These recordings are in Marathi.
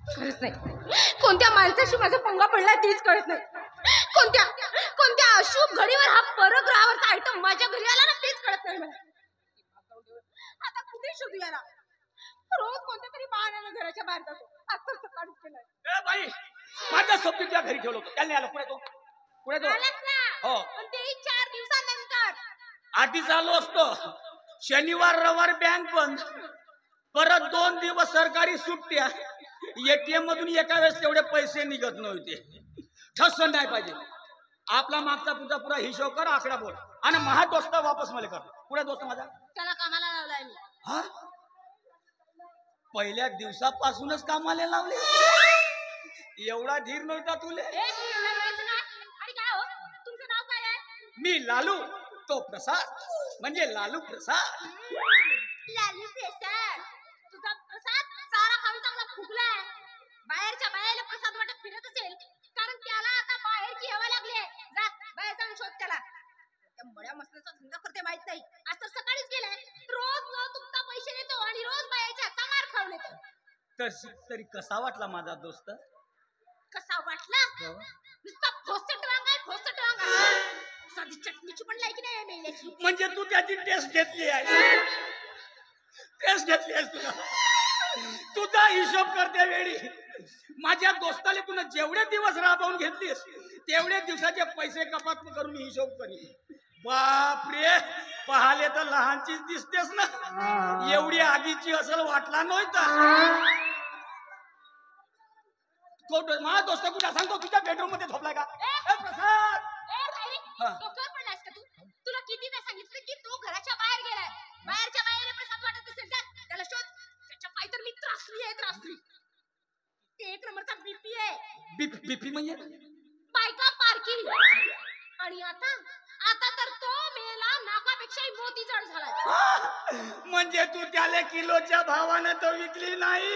खरंच नाही, कोणत्या माणसाशी माझा पंगा पडलाय तीच कळत नाही. कोणत्या कोणत्या अशुभ घडीवर हा परग्रहावरचा आयटम माझ्या घरी आला ना तेच कळत नाही मला. आता कुठे शोधू याला? रोज कोणत्या तरी बहाण्यानं घराच्या बाहेर जातो. आता सकाळीच केलंय. ए बाई, माझ्या सोबती तुझ्या घरी ठेवलं होतं, त्याला आला पुढे तो आलाच ना. हो, पण तेही 4 दिवसानंतर. आधीच आलो असतो. शनिवार रविवार बँक बंद, परत 2 दिवस सरकारी सुट्ट्या. एटीएम मधून एका वेळेस तेवढे पैसे निघत नव्हते. ठस नाही पाहिजे. आपला मागचा तुझा पुरा हिशोब कर, आकडा बोल आणि महा दोस्त वापस मला कर. पुढे दोस्त माझा त्याला कामाला लावलाय मी. हा, पहिल्या दिवसापासूनच कामाला लावले. एवढा धीर नव्हता तुले. आणि काय हो, तुमचं नाव काय आहे? मी लालू, तो प्रसाद, म्हणजे लालू प्रसाद. लालू प्रसाद. तुझा प्रसाद सारा खाऊन चांगला फुगलाय. बाहेरच्या बाहेरला प्रसाद वाटत फिरत असेल, कारण त्याला आता बाहेरची हवा लागली आहे. जा बाहेर जाऊन शोध त्याला. त्या मड्या मसनाचा धंदा करते माहित नाही. आज तर सकाळीच गेलाय. रोज न तुमचा पैसे देतो आणि रोज बाहेरच्या चमार खाऊन येतो. तरी कसा वाटला माझा दोस्त? कसा वाटला? नुसता फोसट वांगा आहे, फोसट वांगा. साधी चटणीची पण लायकी नाही मेल्याची. म्हणजे तू त्याची टेस्ट घेतली आहे? टेस्ट घेतली आहेस तुला? तुझा हिशोब करते वेळी माझ्या दोस्ताले तुला जेवढे दिवस राबवून घेतलीस तेवढे दिवसाचे पैसे कपात करून मी हिशोब करीन. बापरे, पाहाले तर लहानचीच दिसतेस ना. एवढी आगीची असल वाटला नव्हता. माझा दोस्त कुठे सांगतो, तुझ्या बेडरूम मध्ये झोपलाय का? प्रसाद, डोक्यावर पडलास का तू? तुला किती वेळा सांगितलं की तू घराच्या बाहेर गेलाय. बाहेरच्या बाहेर प्रसाद वाटत असेल जा त्याला शोध. त्याच्या पाय तर मी त्रासली आहे, त्रासली. ते 1 नंबरचा बीपी आहे. बीपी म्हणजे बायका पार्किंग. आणि आता आता तर तो मेला नाकापेक्षाही मोती जड झाला. म्हणजे तू त्याला किलोच्या भावानं तो विकली नाही.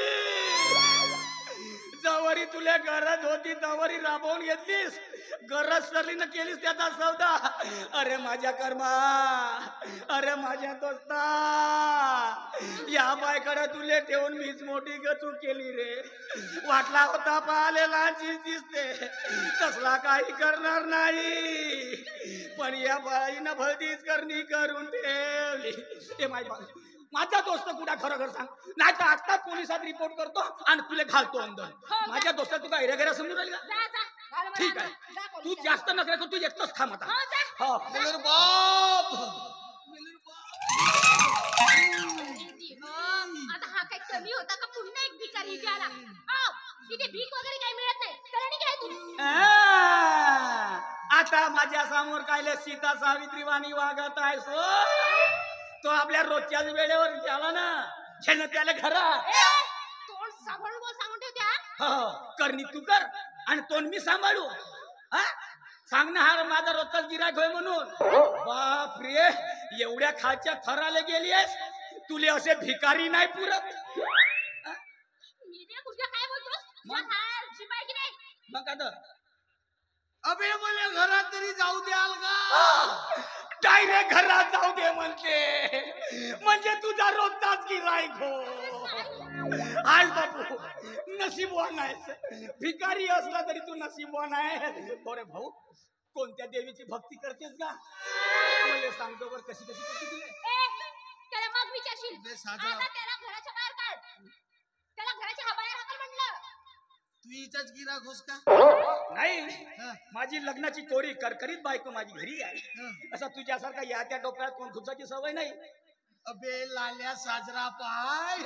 जवरी तुला गरज होती तवरी राबवून घेतलीस. गरज सरलीनं केलीस त्याचा सौदा. अरे माझ्या कर्मा, अरे माझ्या दोस्ता, या बायकडे तुले ठेवून मीच मोठी गचू केली रे. वाटला होता पाहिलेला चीज दिसते, तसला काही करणार नाही. पण या बाईनं भलतीच करणी करून ठेवली. हे माझा दोस्त कुठा खरं खरं सांग, नाही तर आता पोलिसात रिपोर्ट करतो आणि तुला घालतो अंदर. माझ्या दोस्ता तुला एरेगेरा समजून राहिली का? ठीक आहे, तू जास्त नका कर, तू एकटाच थांब आता. आता हा काही कमी होता का पुन्हा एक भिकारी इथे आला? इथे भीक वगैरे काही मिळत नाही. कळणी काय तू? आता माझ्या समोर काय सीता सावित्री वाणी वागत आहे सो. तो आपल्या रोजच्याच वेळेवर गेला ना, छेन त्याला घरात. तोंड सांभाळून बोल, सांगून ठेव त्या. हो, करणी तू कर आणि तोंड मी सांभाळू. हा, सांग ना, हा माझा रोजचाच गिराक होय म्हणून. बाप रे, एवढ्या खालच्या थराला गेली आहेस, तुले असे भिकारी नाही पुरत. काय बोलतोस? मग आता अबे मला घरात तरी जाऊ द्याल का? डायरेक्ट घरात जाऊ दे म्हणते. म्हणजे तुझा रोजचाच गिराईक हो. आज बापू नशीबवान आहेस. भिकारी असला तरी तू नशीबवान आहे. अरे भाऊ, कोणत्या देवीची भक्ती करतेस का? मला सांगतो बर कशी कशी करते तुला. त्याला मग विचारशील. आता त्याला घराच्या बाहेर काढ. त्याला घराच्या बाहेर हाकल म्हटलं. तू हिचाच गिराक होस का? नाही, माझी लग्नाची कोरी करकरीत बायको माझी घरी आहे. असं तुझ्यासारखा या त्या डोक्यात कोण घुसाची सवय नाही. अबे लाल्या साजरा पाय.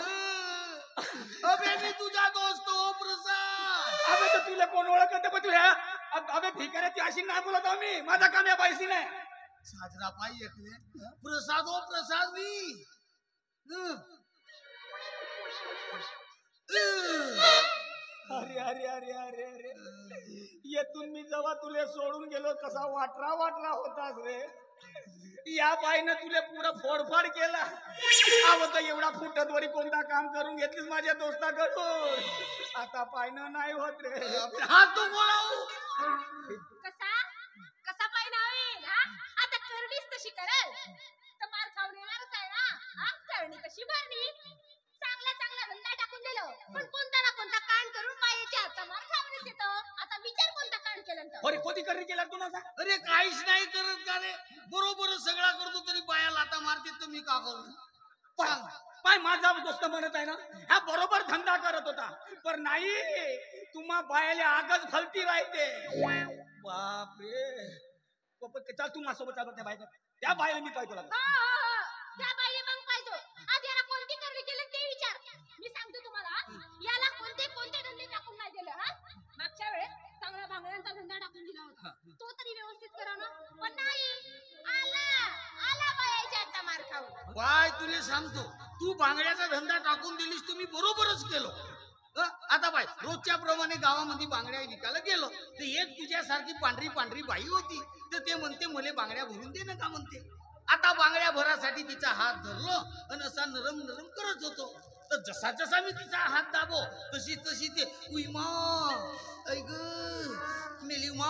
अबे मी तुझा दोस्त हो प्रसाद. अबे तर तुला कोण ओळखत पण तुला? अबे भिकाऱ्याची अशी नाही बोलत आम्ही. माझा काम या पैसे नाही. साजरा पाय एकले प्रसाद हो प्रसाद मी. अरे अरे अरे अरे अरे, येथून मी जेव्हा तुले सोडून गेलो कसा वाटरा वाटरा होतास रे. या बाईनं तुले पुरं फोडफाड केला. आवत एवढा फुटत वरी कोणता काम करून घेतलीस माझ्या दोस्ताकडून. आता पायनं नाही होत रे. हात तू बोलाव. कसा कसा पाय नावेल? आता करडीच तशी करल तर मार खाऊन येणारच आहे ना. करणी कशी भरणी? चांगला पण कोणता ना कोणता कांड करून बाईच्या हातचा मार खावणच येतो. आता विचार कोणता कांड केलं तर. अरे कोणी करणे केला तू ना सांग. अरे काहीच नाही करत का रे, बरोबर सगळा करतो तरी बाया लाता मारते तर मी का करू? पाय पाय माझा दोस्त म्हणत आहे ना, हा बरोबर धंदा करत होता, पण नाही तुम्हा बायाले आगच फलती राहते. बापरे चल तू माझ्यासोबत चालत त्या बायका, त्या बायला मी पाहतो लागला. त्या बाईले मग पाहिजे. आधी याला कोणती करणी केलं ते विचार. मी सांगतो तुम्हाला, याला कोणते धंदे टाकून नाही दिलं. हा मागच्या वेळेस चांगला भांगड्यांचा धंदा टाकून दिला होता, तो तरी व्यवस्थित करा ना. पण नाही, आला बायाच्या हातचा मार खाऊ. बाय तुले सांगतो, तू बांगड्याचा धंदा टाकून दिलीस तुम्ही बरोबरच केलो. आता बाय रोजच्या प्रमाणे गावामध्ये बांगड्या विकायला गेलो तर एक तुझ्यासारखी पांढरी पांढरी बाई होती, तर ते म्हणते मले बांगड्या भरून दे ना का म्हणते. आता बांगड्या भरासाठी तिचा हात धरलो आणि असा नरम नरम करत होतो, तर जसा जसा मी तिचा हात दाबो तशी तशी ते उईमा ऐग मेलीमा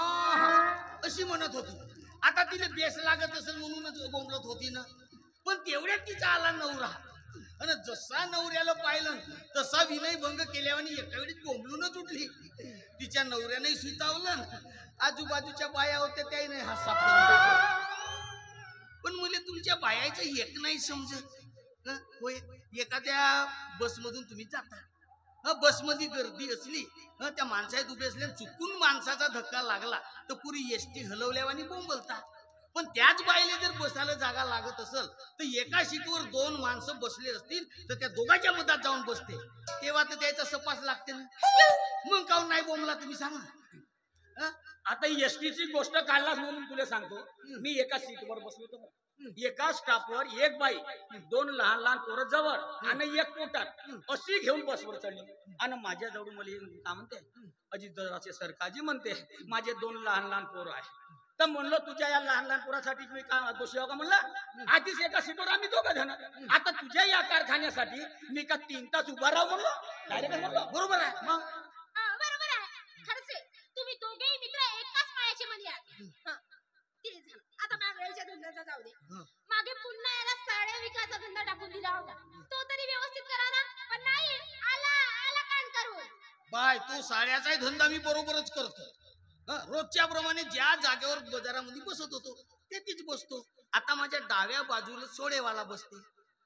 अशी म्हणत होती. आता तिने बेस लागत असेल म्हणूनच बोंबलत होती ना. पण तेवढ्यात तिचा आला नवरा, आणि जसा नवऱ्याला पाहिलं तसा विनयभंग केल्यावानी एका वेळी बोंबलूनच उठली. तिच्या नवऱ्याने सुतावलं, आजूबाजूच्या बाया होत्या त्याने हात सापडला. पण मुले तुमच्या बायाचं एक नाही समजत. होय, एखाद्या बसमधून तुम्ही जाता, बसमध्ये गर्दी असली, त्या माणसात उभे असल्या चुकून माणसाचा धक्का लागला तर पुरी एसटी हलवल्यावानी बोंबलता. पण त्याच बाईले जर बसायला जागा लागत असेल तर एका सीटवर 2 माणसं बसले असतील तर त्या दोघांच्या मधात जाऊन बसते, तेव्हा तर त्याचा सपास लागते ना. मग काऊन नाही बोंबला तुम्ही सांगा. आता एसटीची गोष्ट काढलास म्हणून तुला सांगतो, मी एका सीटवर बसलो होतो. एका स्टॉपवर एक बाई, 2 लहान लहान पोरं जवळ आणि एक पोटात अशी घेऊन बसवर चढली. आणि माझ्या जवळ मला काय म्हणते, अजितदादाचे सरकाजी म्हणते, माझे 2 लहान लहान पोरं आहे. तर म्हणलं तुझ्या या लहान लहान पोरासाठी मी काय दोषी हो का म्हणलं. आधीच एका सीटवर आम्ही 2 जण, आता तुझ्या या कारखान्यासाठी मी का 3 तास उभा राहू म्हणलो. डायरेक्ट म्हणलो बरोबर आहे. मग बरोबर आहे, खरंच आहे. तुम्ही दोघेही मित्र एकाच पायाचे मध्ये आहात. ते झालं. आता बांगड्याच्या धंद्याचा जाऊ दे. मागे पुन्हा याला साड्या विकायचा धंदा टाकून दिला होता, तो तरी व्यवस्थित करा ना. पण नाही, आला कांड करून. बाय तो साड्याचाही धंदा मी बरोबरच करतो. रोजच्या प्रमाणे ज्या जागेवर बाजारामध्ये बसत होतो तेथीच बसतो. आता माझ्या डाव्या बाजूला सोडेवाला बसते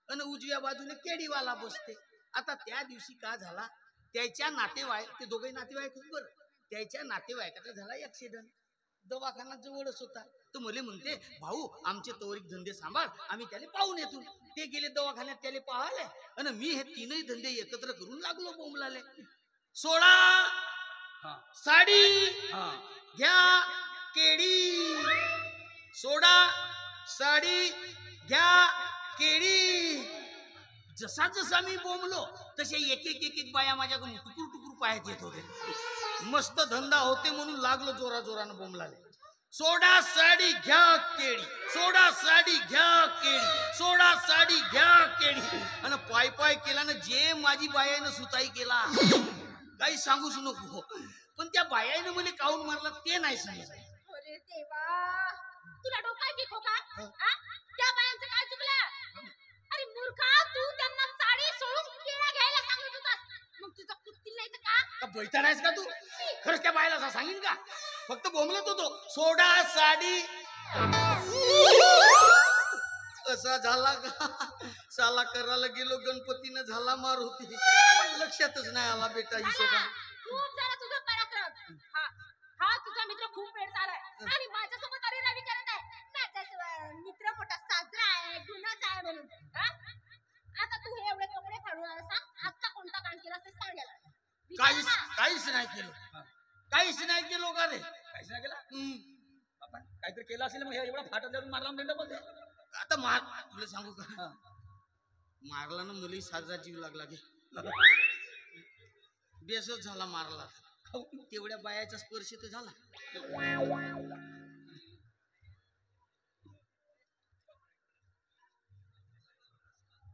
आणि उजव्या बाजूने केडीवाला बसते. आता त्या दिवशी का झाला, त्याच्या नातेवाईक, ते दोघे नातेवाईक बरं, त्याच्या नातेवाईकाचा झाला ऍक्सिडेंट. दवाखाना जवळच होता. तर मला म्हणते, भाऊ आमचे तोरिक धंदे सांभाळ, आम्ही त्याला पाहून येतो. ते गेले दवाखान्यात त्याला पाहाले आणि मी हे 3ही धंदे एकत्र करून लागलो बोंबलाले. सोडा साडी घ्या केळी, सोडा साडी घ्या केळी. जसा जसा मी बोंबलो तसे एक एक बाया माझ्याकडून टुकुर टुकुर पायात येत होते. मस्त धंदा होते म्हणून लागलो जोरा जोरानं बोंबलाले. सोडा साडी घ्या केळी, सोडा साडी घ्या केळी, सोडा साडी घ्या केळी. आणि पाय पाय केला ना, जे माझी बायानं सुताई केला काही सांगूच नको. पण त्या बायानं मला काऊन मारला ते नाही सांगितलं. अरे देवा, तुला डोका की खोका? त्या बायांचं काय चुकलं? अरे मूर्खा, तू त्यांना साडी सोडून केळा घ्यायला सांगत होतास, मग तुझा कुत्तील नाही तर का बैठा नाहीस का तू? खरंच त्या बायला असं सांगीन का? फक्त बोंबलत होतो, सोडा साडी. असा झाला का? साला करायला गेलो, गणपतीनं झाला मार होती, लक्षातच नाही आला बेटा हिशोबा. खूप झाला तुझा पराक्रम. हा तुझा मित्र खूप वेळ झालाय आणि माझ्यासोबत अरे रवी करत आहे. माझा मित्र मोठा साजरा आहे, गुन्हाच आहे म्हणून. आता तू हे एवढे कपडे फाडून आला, सांग आता कोणता काम केला ते सांगायला. काहीच नाही केलं, काहीच नाही केलो का रे? काहीच नाही केला. काहीतरी केलं असेल मग एवढा फाटत धरून मारला दंड बोलते. आता मार, तुला सांगू का, मारला ना मुली साजरा जीव लागला गे. बेसच झाला मारला. तेवढ्या बायाचा स्पर्श तर झाला.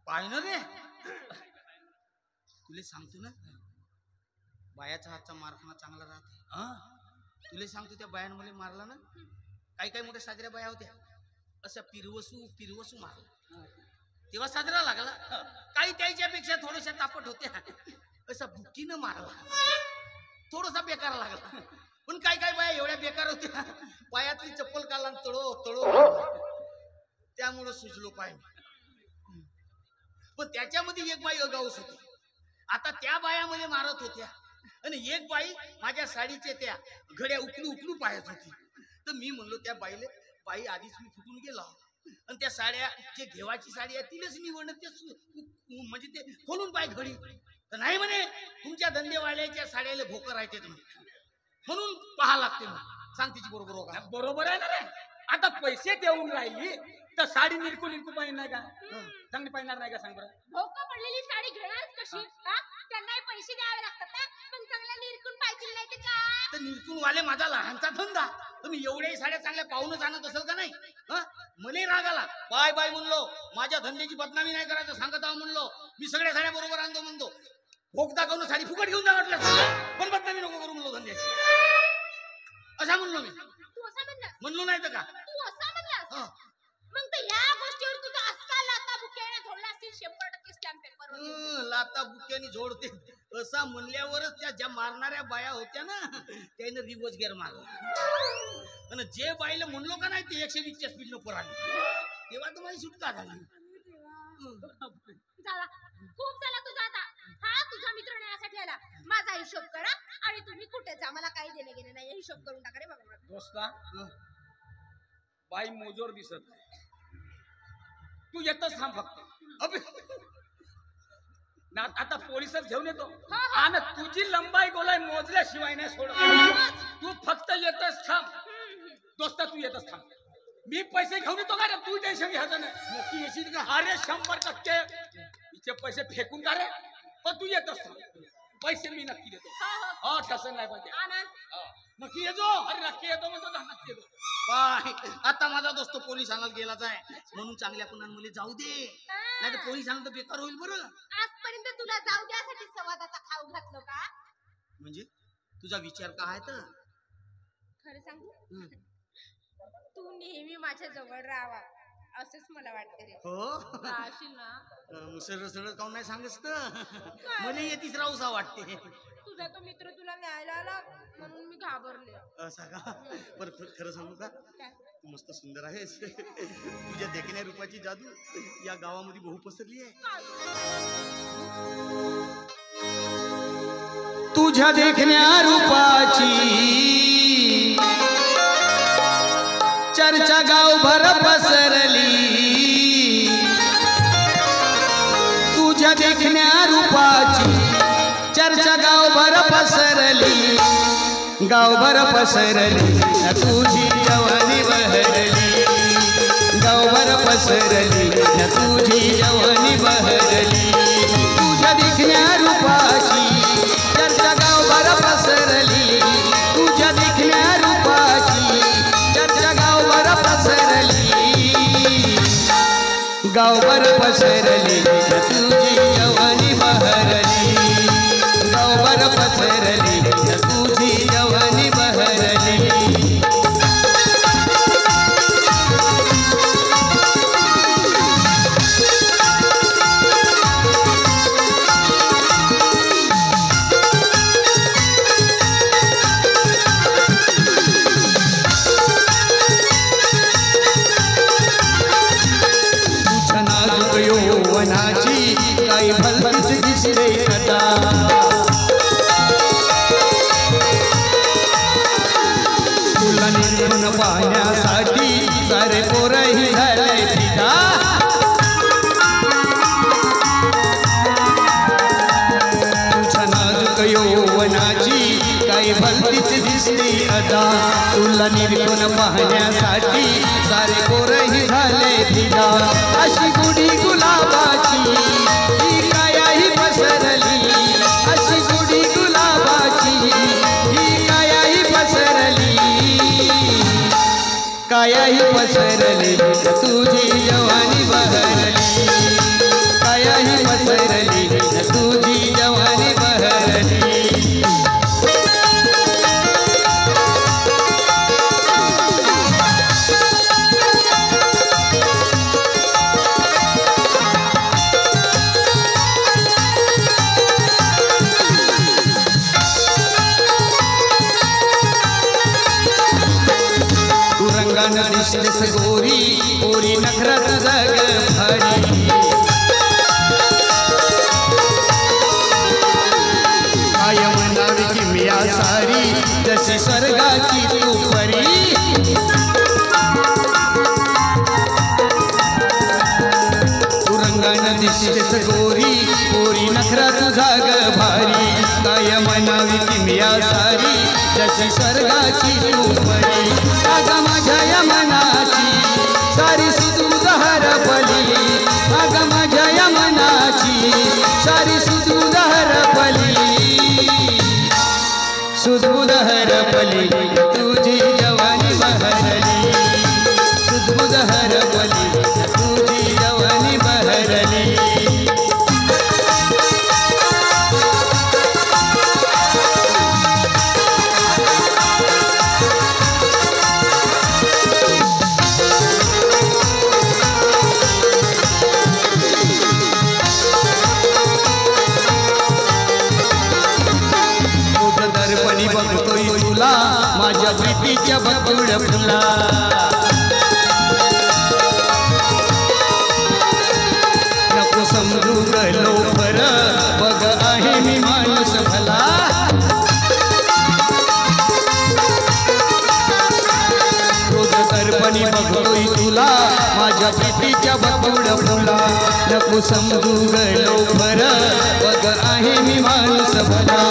पाहिलं रे, तुला सांगतो ना, बायाचा हातचा मारखाना चांगला राहतो. तुला सांगतो, त्या बायानं मला मारला ना, काही मोठ्या साजऱ्या बाया होत्या, अशा पिरवसू मारला. तेव्हा साजरा लागला. काही त्याच्यापेक्षा थोड्याशा तापट होत्या, असा बुक्कीनं मारला, थोडासा बेकार लागला. पण काय काय बाया एवढ्या बेकार होत्या, पायातली चप्पल काढला तळो तळो, त्यामुळं सुजलो पाय. पण त्याच्यामध्ये एक बाई अगाऊस होती. आता त्या बायामध्ये मारत होत्या आणि एक बाई माझ्या साडीचे त्या घड्या उकलू उकलू पाहत होती. तर मी म्हणलो त्या बाईले, बाई आधीच मी फुटून गेला आणि त्या साड्या जे घेवाची साडी आहे तिलाच निवडणं, ते म्हणजे ते खोलून पाय घडी. तर नाही म्हणे, तुमच्या धंदेवाल्याच्या साड्याला भोकर राहते म्हणून पहा लागते. सांग तिची बरोबर हो का? बरोबर आहे ना रे. आता पैसे देऊन राहिली तर साडी निरकू निरकू पाहिजे नाही का? चांगली पाहिणार नाही का? सांग बरं. भोका पडलेली साडी घेणार कशी? त्यांनाही पैसे द्यावे लागतात ना, पण चांगल्या निरकून पाहिजे नाही ते का? तर निरकून वाले माझा लहानचा धंदा. तुम्ही एवढ्याही साड्या चांगल्या पाहूनच आणत असेल का नाही? मले राग आला. बाय बाय म्हणलो, माझ्या धंद्याची बदनामी नाही करायचं सांगत आहो म्हणलो. मी सगळ्या साड्या बरोबर आणतो म्हणतो. भोग दाखवून साडी फुकट घेऊन जा म्हटलं, पण बदनामी नको करू म्हणलो धंद्याची. असा म्हणलो मी. तू असा म्हणलास? म्हणलो नाही तर का? तू असा म्हणलास? मग तर या गोष्टीवर तुझा असा लाता बुक्याने झोडला असतील 100% स्टॅम्प पेपर. लाता बुक्याने झोडते असा म्हणल्यावरच त्या ज्या मारणाऱ्या बाया होत्या ना, त्याने रिवर्स गेअर मारला. आणि जे बाईला म्हणलो का नाही ते 120च्या स्पीडनं पोराली, तेव्हा तर माझी सुटका झाली. झाला खूप झाला तुझा आता. हा तुझा मित्र नाही यासाठी आला. माझा हिशोब करा आणि तुम्ही कुठे जा, मला काही देणे घेणे नाही. हिशोब करून टाका रे बाबा. दोस्ता, बाई मोजोर दिसत नाही, तू येतच थांब फक्त. ना आता पोलिसच घेऊन येतो आणि तुझी लंबाई गोलाई मोजल्याशिवाय नाही सोडत. तू फक्त येतच थांब दोस्ता, तू येतच थांब. मी पैसे घेऊन येतो का रे? तू टेन्शन घ्यायचं नाही. नक्की येशील का? अरे 100% तिचे पैसे फेकून का रे? पण तू येतच थांब. पैसे मी नक्की देतो. हो तसं नाही पाहिजे. नक्की येतो. अरे नक्की येतो म्हणतो ना, नक्की येतो. बाय. आता माझा दोस्त पोलीस आणायला गेलाच आहे म्हणून चांगल्या पुन्हा मुले जाऊ दे, नाही तर पोलीस आणलं तर बेकार होईल. बरं आजपर्यंत तुला जाऊ द्यासाठी संवादाचा खाऊ घातलो का? म्हणजे तुझा विचार काय आहे? तर खरं सांगू, तू नेहमी माझ्या जवळ राहावा असंच मला वाटतं रे. हो राहशील ना? सरळ सरळ काऊन नाही सांगस तर मला येतीच राहूसा वाटते. तुझा तो मित्र तुला न्यायला आला म्हणून मी घाबरले. असा का? पण खरं सांगू का, तू मस्त सुंदर आहेस. तुझ्या देखण्या रूपाची जादू या गावामध्ये बहु पसरली आहे. तुझ्या देखण्या रूपाची चर्चा गावभर पसरली. तुझ्या देखण्या रूपाची चर्चा गावभर पसरली, गावभर पसरली. तुझी जवानी बहरली, गावभर पसरली. तुझी जवानी बहरली. तुझ्या देखण्या रूपाची चर्चा गावभर पसरली. तुझ्या देखण्या रूपाची चर्चा गावभर पसरली, गावभर पसरली. तुझी जवानी बहरली, गावभर पसरली. तुझी जवानी बहरली. यौवनाची काही भलतीच दिसते आता. तुला निर्गुण पाहण्यासाठी सारे पोरही झाले पिता. तुझ्या नाजूक यौवनाची काही भलतीच दिसते आता. तुला निर्गुण पाहण्यासाठी सारे पोरही झाले पिता. अशी गुढी गुलाबाची ही कायाही पसरली, अशी गुढी गुलाबाची ही कायाही पसरली, कायाही पसरली. तुझी जवानी बहरली, कायाही पसरली. तुझी जवानी बहरली. जशी स्वर्गाची तू परी तू रंगानं दिसतेस गोरी पोरी नखरा तुझा ग भारी काय म्हणावी किमिया सारी जशी स्वर्गाची तू परी अग माझ्या या मनाची सारी सुदूध हरपली अग माझ्या या मनाची सारी सुदूध हरपली सुदूध हरपली तुझी जवानी बहरली सुदूध हरपली तुझी जवानी बहरली दर्पणी बघतोय तुला माझ्या प्रीतीच्या बकुळ फुला नको समजू गलो फर बघ आहे मी माणूस भला रोज दर्पणी बघतोय तुला माझ्या प्रीतीच्या बकुळ फुला नको समजू गलो फर बघ आहे मी माणूस भला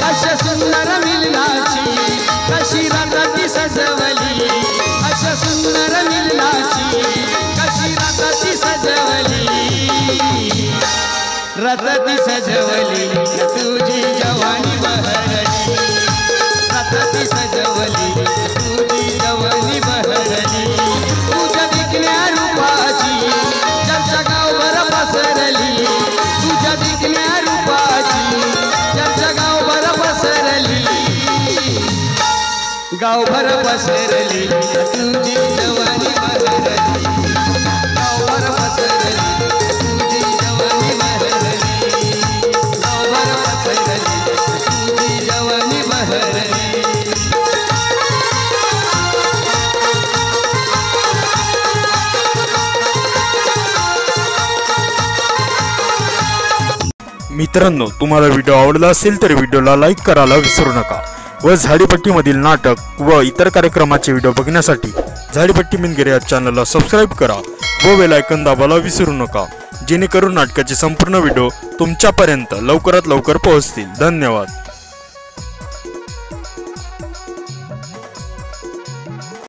अशा सुंदर मिलनाची कशी रात ती सजवली अशा सुंदर मिलनाची कशी रात ती सजवली रात ती सजवली तुझी जवानी बहरली रात ती सजवली तुझी जवानी बहरली तुझ्या दिखण्या रूपाची चर्चा गावभर पसरली तुझ्या दिखण्या रूपाची चर्चा गावभर पसरली गावभर पसरली तुझी जवानी बहरली गावभर पसरली तुझी जवानी बहरली गावभर पसरली तुझी जवानी बहरली मित्रांनो, तुम्हाला व्हिडिओ आवडला असेल तर व्हिडिओला लाईक करायला विसरू नका व झाडीपट्टीमधील नाटक व इतर कार्यक्रमाचे व्हिडिओ बघण्यासाठी झाडीपट्टी मिनगिरे या चॅनलला सबस्क्राईब करा व बेल आयकॉन दाबायला विसरू नका, जेणेकरून नाटकाचे संपूर्ण व्हिडिओ तुमच्यापर्यंत लवकरात लवकर पोहोचतील. धन्यवाद.